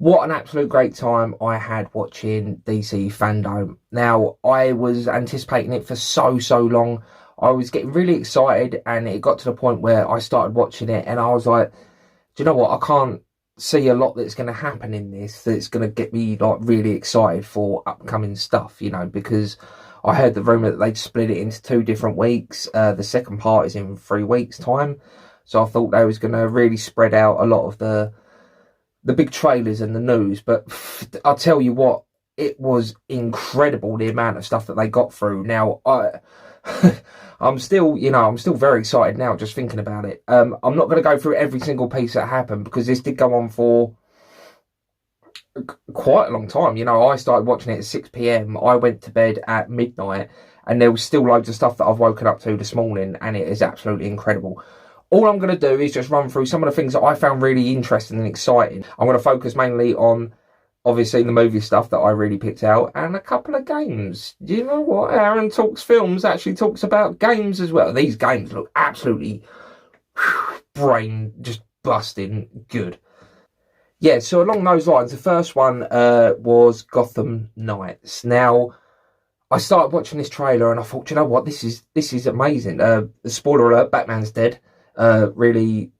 What an absolute great time I had watching DC Fandome. Now, I was anticipating it for so long. I was getting really excited, and it got to the point where I started watching it and I was like, do you know what? I can't see a lot that's going to happen in this that's going to get me like really excited for upcoming stuff, you know, because I heard the rumour that they'd split it into 2 different weeks. The second part is in 3 weeks' time. So I thought they was going to really spread out a lot of the big trailers and the news. But I'll tell you what, it was incredible the amount of stuff that they got through. Now, I'm still very excited now just thinking about it. I'm not going to go through every single piece that happened because this did go on for quite a long time. You know, I started watching it at 6 p.m. I went to bed at midnight, and there was still loads of stuff that I've woken up to this morning, and it is absolutely incredible. All I'm going to do is just run through some of the things that I found really interesting and exciting. I'm going to focus mainly on, obviously, the movie stuff that I really picked out, and a couple of games. Do you know what? Aaron Talks Films actually talks about games as well. These games look absolutely brain just busting good. Yeah, so along those lines, the first one was Gotham Knights. Now, I started watching this trailer and I thought, you know what, this is amazing. Spoiler alert, Batman's dead. Really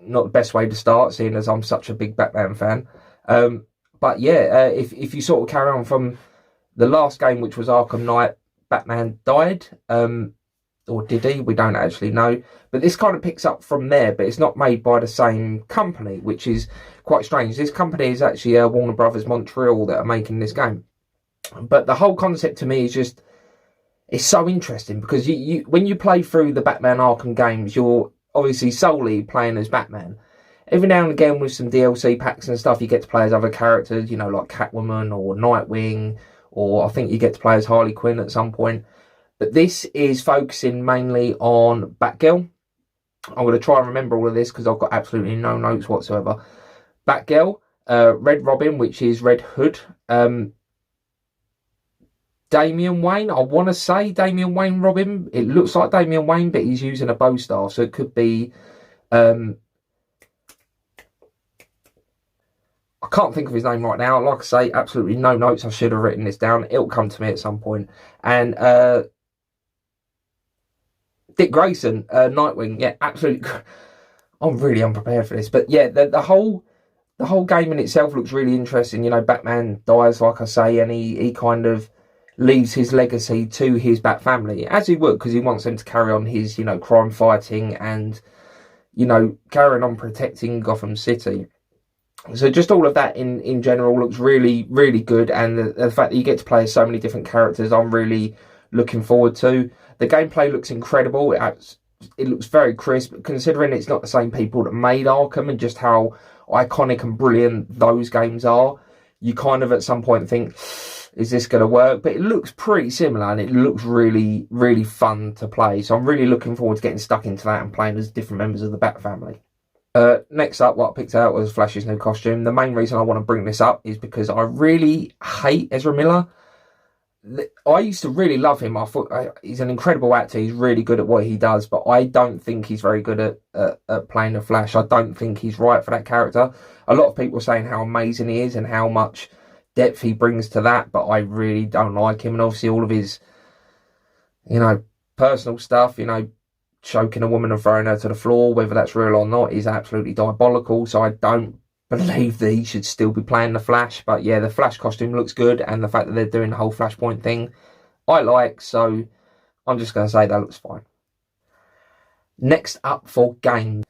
not the best way to start, seeing as I'm such a big Batman fan. But yeah, if you sort of carry on from the last game, which was Arkham Knight, Batman died. Or did he? We don't actually know. But this kind of picks up from there, but it's not made by the same company, which is quite strange. This company is actually Warner Brothers Montreal that are making this game. But the whole concept to me is just, it's so interesting because you when you play through the Batman Arkham games, you're obviously solely playing as Batman. Every now and again with some DLC packs and stuff, you get to play as other characters, you know, like Catwoman or Nightwing, or I think you get to play as Harley Quinn at some point. But this is focusing mainly on Batgirl. I'm going to try and remember all of this because I've got absolutely no notes whatsoever. Batgirl, Red Robin, which is Red Hood, Damian Wayne, I want to say Damian Wayne Robin. It looks like Damian Wayne, but he's using a bow staff, so it could be... I can't think of his name right now. Like I say, absolutely no notes. I should have written this down. It'll come to me at some point. And Dick Grayson, Nightwing. Yeah, absolutely. I'm really unprepared for this. But yeah, the whole game in itself looks really interesting. You know, Batman dies, like I say, and he kind of leaves his legacy to his Bat family, as he would, because he wants them to carry on his, you know, crime fighting and, you know, carrying on protecting Gotham City. So just all of that in general looks really, really good. And the fact that you get to play as so many different characters, I'm really looking forward to. The gameplay looks incredible. It looks very crisp, considering it's not the same people that made Arkham and just how iconic and brilliant those games are. You kind of at some point think, is this going to work? But it looks pretty similar, and it looks really, really fun to play. So I'm really looking forward to getting stuck into that and playing as different members of the Bat family. Next up, what I picked out was Flash's new costume. The main reason I want to bring this up is because I really hate Ezra Miller. I used to really love him. I thought he's an incredible actor. He's really good at what he does, but I don't think he's very good at playing the Flash. I don't think he's right for that character. A lot of people are saying how amazing he is and how much depth he brings to that, but I really don't like him. And obviously all of his, you know, personal stuff, you know, choking a woman and throwing her to the floor, whether that's real or not, is absolutely diabolical. So I don't believe that he should still be playing the Flash. But yeah, the Flash costume looks good, and the fact that they're doing the whole Flashpoint thing, I like. So I'm just going to say that looks fine. Next up for games,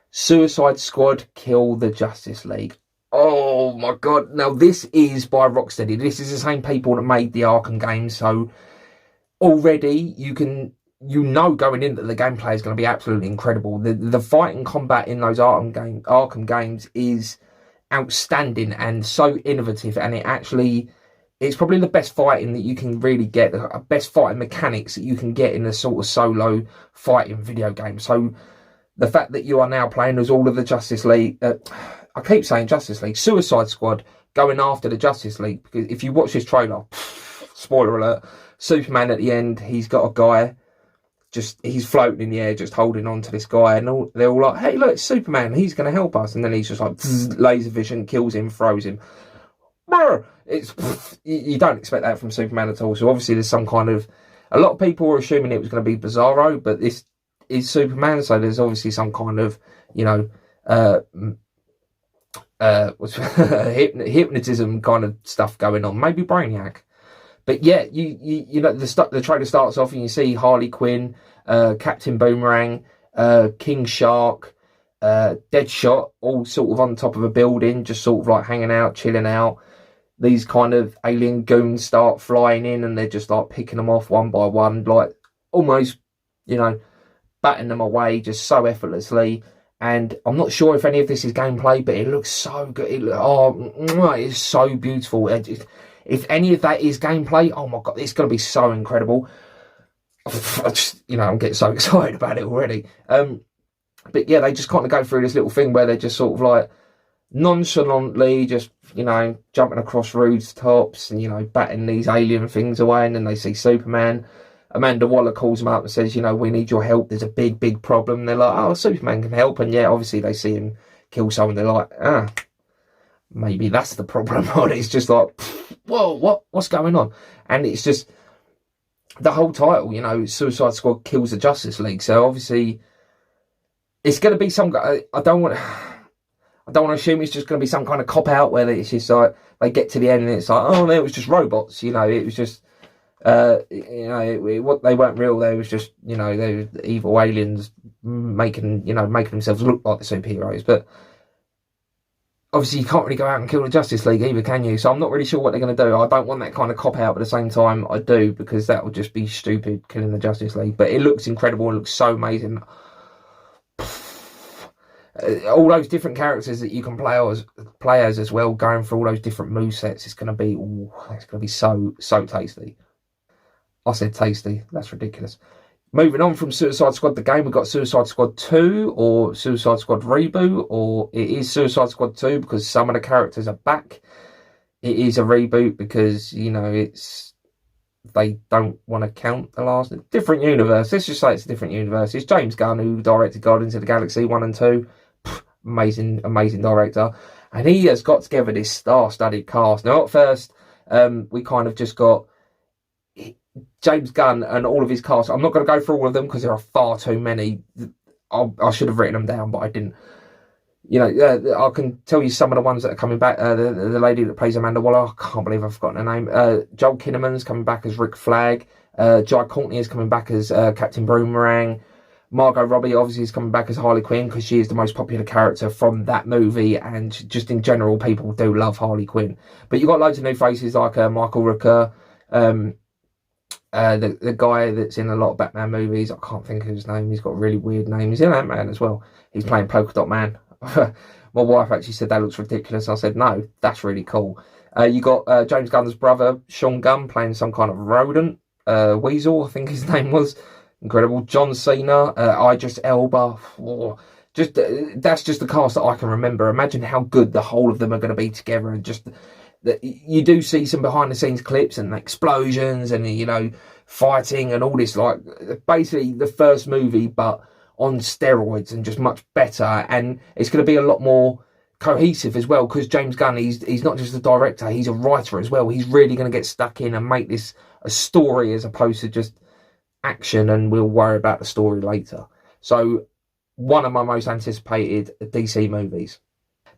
Suicide Squad Kill the Justice League. Oh my god, now this is by Rocksteady. This is the same people that made the Arkham games, so already you know going in that the gameplay is going to be absolutely incredible. The fight and combat in those Arkham games is outstanding and so innovative, and it's probably the best fighting that you can really get, the best fighting mechanics that you can get in a sort of solo fighting video game. So the fact that you are now playing as all of the Justice League, I keep saying Justice League, Suicide Squad going after the Justice League, because if you watch this trailer, spoiler alert, Superman at the end, he's got a guy, he's floating in the air, just holding on to this guy, and they're all like, hey, look, it's Superman, he's going to help us. And then he's just like, laser vision, kills him, throws him. It's you don't expect that from Superman at all. So obviously there's some kind of, a lot of people were assuming it was going to be Bizarro, but this is Superman, so there's obviously some kind of, you know, hypnotism kind of stuff going on. Maybe Brainiac. But yeah, you know, the trailer starts off and you see Harley Quinn, Captain Boomerang, King Shark, Deadshot, all sort of on top of a building, just sort of like hanging out, chilling out. These kind of alien goons start flying in and they're just like picking them off one by one, like almost, you know, batting them away just so effortlessly. And I'm not sure if any of this is gameplay, but it looks so good. It's so beautiful. If any of that is gameplay, oh my God, it's going to be so incredible. I'm getting so excited about it already. But yeah, they just kind of go through this little thing where they're just sort of like nonchalantly just, you know, jumping across rooftops and, you know, batting these alien things away. And then they see Superman. Amanda Waller calls him up and says, you know, we need your help. There's a big, big problem. They're like, oh, Superman can help. And yeah, obviously they see him kill someone. They're like, maybe that's the problem. And it's just like, whoa, what's going on? And it's just the whole title, you know, Suicide Squad kills the Justice League. So obviously it's going to be some, I don't want to assume it's just going to be some kind of cop out where it's just like they get to the end and it's like, oh no, it was just robots, you know, it was just what they weren't real. They was just, you know, they were evil aliens making themselves look like the superheroes. But obviously you can't really go out and kill the Justice League either, can you? So I'm not really sure what they're going to do. I don't want that kind of cop out, but at the same time I do, because that would just be stupid, killing the Justice League. But it looks incredible. It looks so amazing. All those different characters that you can play as well, going through all those different movesets, it's going to be so tasty. I said tasty. That's ridiculous. Moving on from Suicide Squad, the game, we've got Suicide Squad 2 or Suicide Squad Reboot, or it is Suicide Squad 2 because some of the characters are back. It is a reboot because, you know, they don't want to count the last. Different universe. Let's just say it's a different universe. It's James Gunn who directed Guardians of the Galaxy 1 and 2. Amazing director. And he has got together this star-studded cast. Now, at first, we kind of just got James Gunn and all of his cast. I'm not going to go through all of them because there are far too many. I should have written them down, but I didn't. You know, I can tell you some of the ones that are coming back. The lady that plays Amanda Waller, I can't believe I've forgotten her name. Joel Kinnaman's coming back as Rick Flag. Jai Courtney is coming back as Captain Boomerang. Margot Robbie obviously is coming back as Harley Quinn because she is the most popular character from that movie, and just in general, people do love Harley Quinn. But you've got loads of new faces like Michael Rooker, the guy that's in a lot of Batman movies. I can't think of his name. He's got a really weird name. He's in Ant-Man as well. He's playing Polka Dot Man. My wife actually said that looks ridiculous. I said, no, that's really cool. You got James Gunn's brother, Sean Gunn, playing some kind of rodent. Weasel, I think his name was. Incredible. John Cena, Idris Elba. That's just the cast that I can remember. Imagine how good the whole of them are going to be together. And just you do see some behind the scenes clips and explosions and, you know, fighting and all this, like basically the first movie but on steroids and just much better. And it's going to be a lot more cohesive as well, because James Gunn, he's not just a director, he's a writer as well. He's really going to get stuck in and make this a story as opposed to just action, and we'll worry about the story later. So one of my most anticipated DC movies.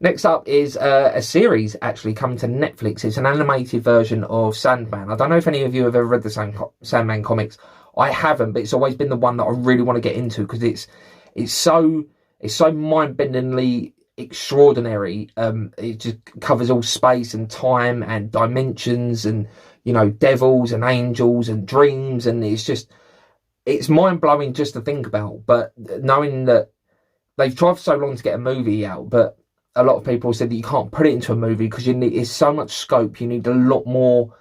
Next up is a series actually coming to Netflix. It's an animated version of Sandman. I don't know if any of you have ever read the Sandman comics. I haven't, but it's always been the one that I really want to get into because it's so mind-bendingly extraordinary. It just covers all space and time and dimensions and, you know, devils and angels and dreams, and it's mind-blowing just to think about. But knowing that they've tried for so long to get a movie out, but a lot of people said that you can't put it into a movie because it's so much scope. You need a lot more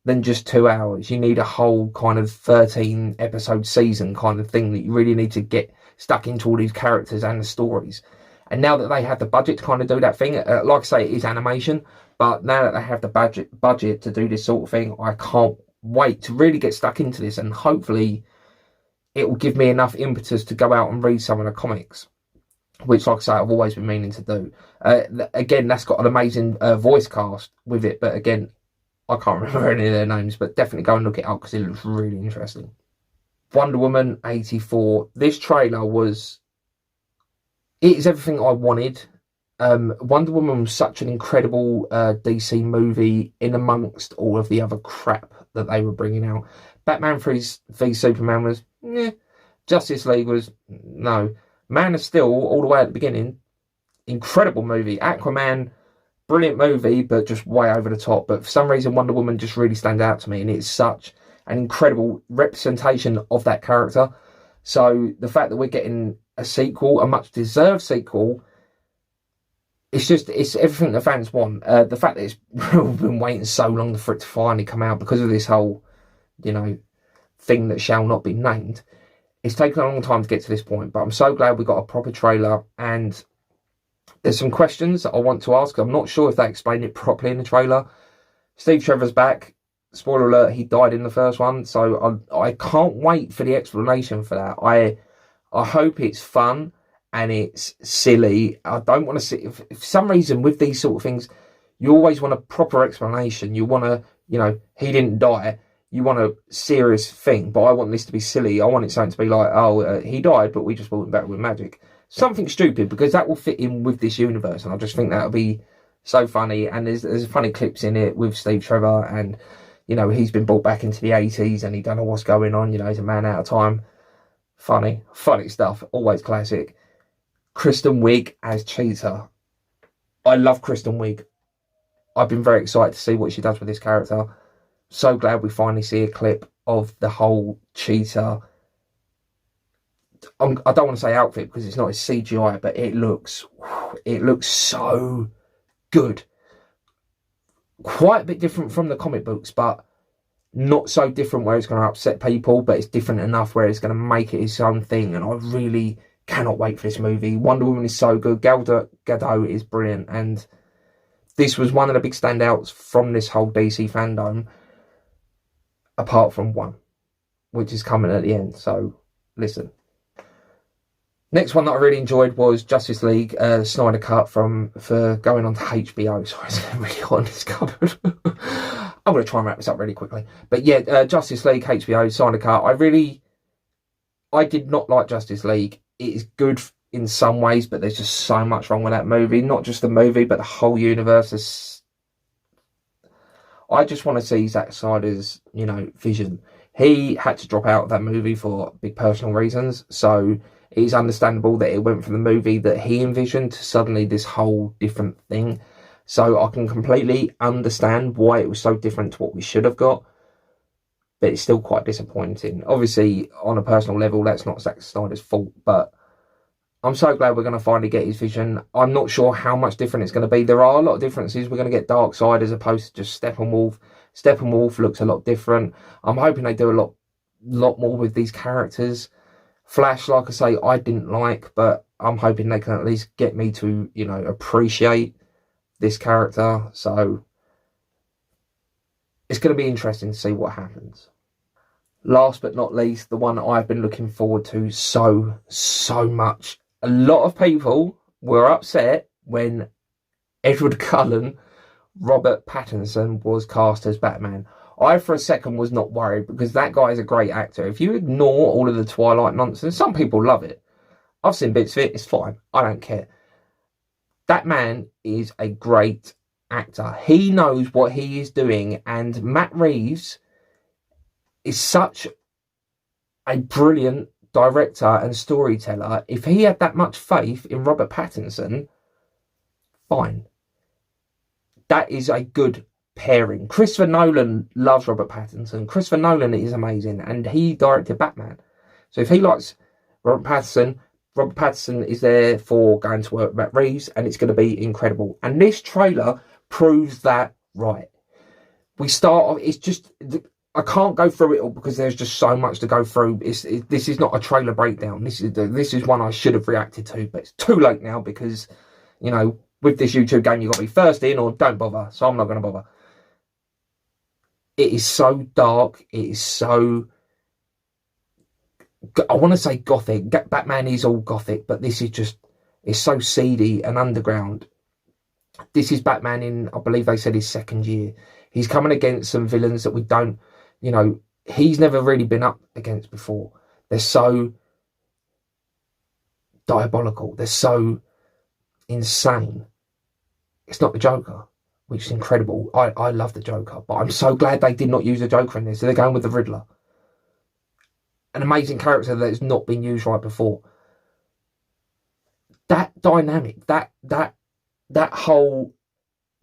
than just 2 hours. You need a whole kind of 13 episode season kind of thing that you really need to get stuck into all these characters and the stories. And now that they have the budget to kind of do that thing, like I say, it is animation, but now that they have the budget to do this sort of thing, I can't wait to really get stuck into this, and hopefully it will give me enough impetus to go out and read some of the comics. which, like I say, I've always been meaning to do. Again, that's got an amazing voice cast with it, but again, I can't remember any of their names, but definitely go and look it up because it looks really interesting. Wonder Woman 84. This trailer it is everything I wanted. Wonder Woman was such an incredible DC movie in amongst all of the other crap that they were bringing out. Batman v Superman was, Justice League was, no. Man of Steel, all the way at the beginning, incredible movie. Aquaman, brilliant movie, but just way over the top. But for some reason, Wonder Woman just really stands out to me, and it's such an incredible representation of that character. So the fact that we're getting a sequel, a much deserved sequel, it's everything the fans want. The fact that we've been waiting so long for it to finally come out because of this whole, thing that shall not be named. It's taken a long time to get to this point, but I'm so glad we got a proper trailer. And there's some questions that I want to ask. I'm not sure if they explained it properly in the trailer. Steve Trevor's back. Spoiler alert, he died in the first one. So I can't wait for the explanation for that. I hope it's fun and it's silly. I don't want to see... If for some reason with these sort of things, you always want a proper explanation. You want to, he didn't die. You want a serious thing, but I want this to be silly. I want it something to be like, he died, but we just brought him back with magic. Something stupid, because that will fit in with this universe, and I just think that'll be so funny. And there's funny clips in it with Steve Trevor, and, he's been brought back into the 80s, and he don't know what's going on. He's a man out of time. Funny stuff. Always classic. Kristen Wiig as Cheetah. I love Kristen Wiig. I've been very excited to see what she does with this character. So glad we finally see a clip of the whole Cheetah. I don't want to say outfit because it's not a CGI, but it looks so good. Quite a bit different from the comic books, but not so different where it's going to upset people, but it's different enough where it's going to make it its own thing. And I really cannot wait for this movie. Wonder Woman is so good. Gal Gadot is brilliant, and this was one of the big standouts from this whole DC fandom, apart from one, which is coming at the end. So listen. Next one that I really enjoyed was Justice League, Snyder Cut for going on to HBO. Sorry, it's really hot in this cupboard. I'm going to try and wrap this up really quickly. But yeah, Justice League, HBO, Snyder Cut. I did not like Justice League. It is good in some ways, but there's just so much wrong with that movie. Not just the movie, but the whole universe. I just want to see Zack Snyder's, vision. He had to drop out of that movie for big personal reasons. So it's understandable that it went from the movie that he envisioned to suddenly this whole different thing. So I can completely understand why it was so different to what we should have got. But it's still quite disappointing. Obviously, on a personal level, that's not Zack Snyder's fault. But I'm so glad we're going to finally get his vision. I'm not sure how much different it's going to be. There are a lot of differences. We're going to get Darkseid as opposed to just Steppenwolf. Steppenwolf looks a lot different. I'm hoping they do a lot more with these characters. Flash, like I say, I didn't like, but I'm hoping they can at least get me to, appreciate this character. So it's going to be interesting to see what happens. Last but not least, the one I've been looking forward to so much. A lot of people were upset when Edward Cullen, Robert Pattinson, was cast as Batman. I, for a second, was not worried because that guy is a great actor. If you ignore all of the Twilight nonsense, some people love it. I've seen bits of it, it's fine. I don't care. That man is a great actor. He knows what he is doing, and Matt Reeves is such a brilliant director and storyteller. If he had that much faith in Robert Pattinson, fine. That is a good pairing. Christopher Nolan loves Robert Pattinson. Christopher Nolan is amazing, and he directed Batman. So if he likes Robert Pattinson is there for going to work with Matt Reeves, and it's going to be incredible. And this trailer proves that right. We start off, it's just, I can't go through it all because there's just so much to go through. This is not a trailer breakdown. This is one I should have reacted to, but it's too late now because, with this YouTube game, you've got to be first in or don't bother. So I'm not going to bother. It is so dark. It is so, I want to say gothic. Batman is all gothic, but this is just It's so seedy and underground. This is Batman in, I believe they said, his second year. He's coming against some villains that we don't, he's never really been up against before. They're so diabolical. They're so insane. It's not the Joker, which is incredible. I love the Joker, but I'm so glad they did not use the Joker in this. So they're going with the Riddler. An amazing character that has not been used right before. That dynamic, that whole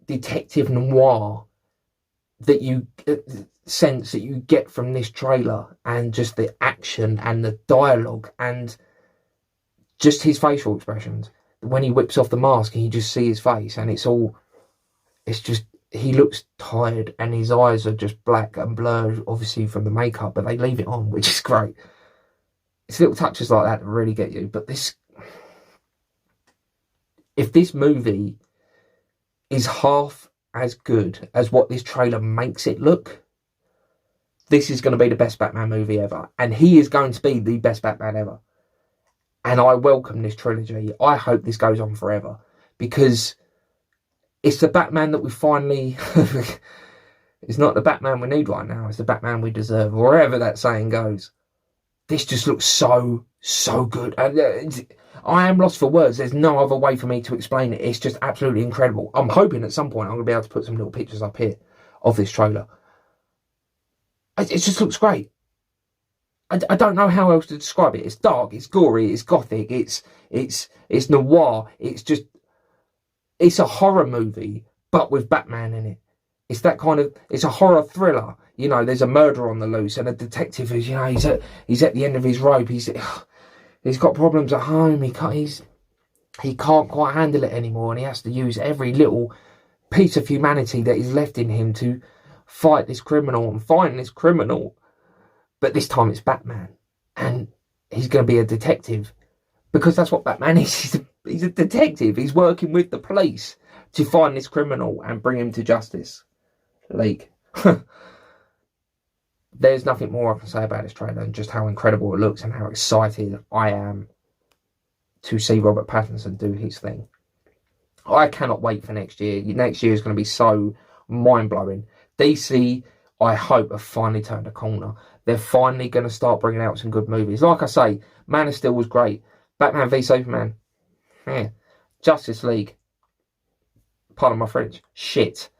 detective noir that you sense that you get from this trailer, and just the action and the dialogue and just his facial expressions. When he whips off the mask and you just see his face, and it's just, he looks tired and his eyes are just black and blurred, obviously from the makeup, but they leave it on, which is great. It's little touches like that that really get you. But if this movie is half as good as what this trailer makes it look, this is going to be the best Batman movie ever. And he is going to be the best Batman ever. And I welcome this trilogy. I hope this goes on forever, because it's the Batman that we finally... It's not the Batman we need right now. It's the Batman we deserve, or wherever that saying goes. This just looks so good. And I am lost for words. There's no other way for me to explain it. It's just absolutely incredible. I'm hoping at some point I'm going to be able to put some little pictures up here of this trailer. It just looks great. I don't know how else to describe it. It's dark, it's gory, it's gothic, it's noir. It's a horror movie, but with Batman in it. It's that kind of, it's a horror thriller. There's a murder on the loose, and a detective is, he's at the end of his rope. He's got problems at home. He can't quite handle it anymore, and he has to use every little piece of humanity that is left in him to fight this criminal and find this criminal. But this time it's Batman, and he's going to be a detective, because that's what Batman is. He's a detective. He's working with the police to find this criminal and bring him to justice. There's nothing more I can say about this trailer than just how incredible it looks and how excited I am to see Robert Pattinson do his thing. I cannot wait for next year. Next year is going to be so mind-blowing. DC, I hope, have finally turned a corner. They're finally going to start bringing out some good movies. Like I say, Man of Steel was great. Batman v Superman. Justice League. Pardon my French. Shit.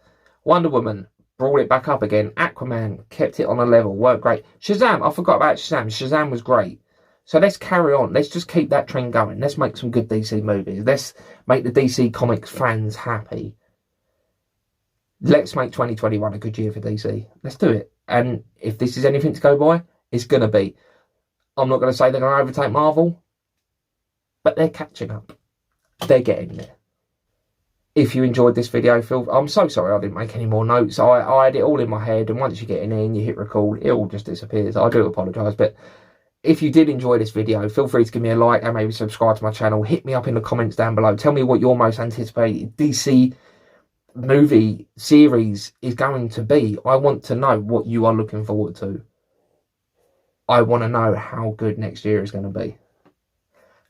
Wonder Woman. Brought it back up again. Aquaman. Kept it on a level. Worked great. Shazam. I forgot about Shazam. Shazam was great. So let's carry on. Let's just keep that trend going. Let's make some good DC movies. Let's make the DC Comics fans happy. Let's make 2021 a good year for DC. Let's do it. And if this is anything to go by, it's going to be. I'm not going to say they're going to overtake Marvel, but they're catching up. They're getting there. If you enjoyed this video, I'm so sorry I didn't make any more notes. I had it all in my head, and once you get in there and you hit record, it all just disappears. I do apologise, but if you did enjoy this video, feel free to give me a like and maybe subscribe to my channel. Hit me up in the comments down below. Tell me what your most anticipated DC movie series is going to be. I want to know what you are looking forward to. I want to know how good next year is going to be.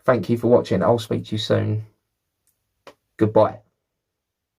Thank you for watching. I'll speak to you soon. Goodbye.